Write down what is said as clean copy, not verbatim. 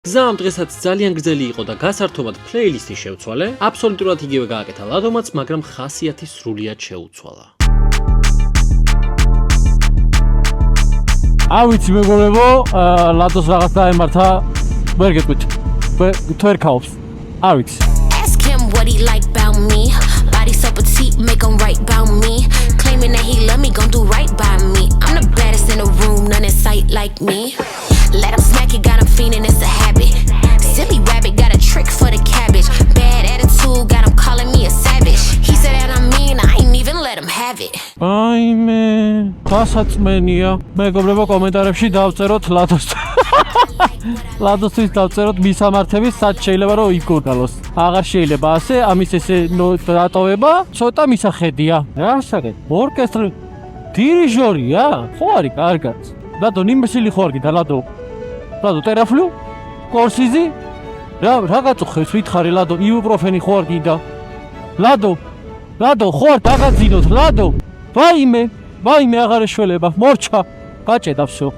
გზა ამ დღესაც ძალიან გრძელი იყო და გასართობად პლეილისტი შევცვალე. აბსოლუტურად იგივე გააკეთა ლადომაც, მაგრამ ხასიათი სრულიად შეუცვალა. არ ვიცი მეგობრებო, ლადოს რაღაც დაემართა, ვერ გეტყვით. თუ ვერ ქაობს. არ ვიცი. Ask him what he like about me. Body so petite, make him right about me. Claiming that he love me, gon' do right by me. I'm the baddest in the room, none in sight like me. Let him smack it, got him fiending, it's a habit. Silly rabbit, got a trick for the cabbage. Bad attitude, got him calling me a savage. He said that I'm mean, I ain't even let him have it. აიმე, გასაწმენია. მეგობრებო, კომენტარებში დავწეროთ ლადოსთვის დავწეროთ მისამართების, სად შეიძლება რომ იგორდალოს. აღარ შეიძლება ასე, ამის ესე დატოვება, ცოტა მისახედია. რა საკეთ? ორკესტრი დირიჟორია? ხო არის, კარგად. ლადო, ნიმბსილი ხო არ გიდა, ლადო? ლადო, ტერაფლუ? კორსიზი? რა გაწუხებს, ვითხარი, ლადო, იბუპროფენი ხო არ გიდა? ლადო, ხო არ დაგაძინოთ, ლადო? ვაიმე, აღარ ეშველება, მორჩა, გაჭედა всё.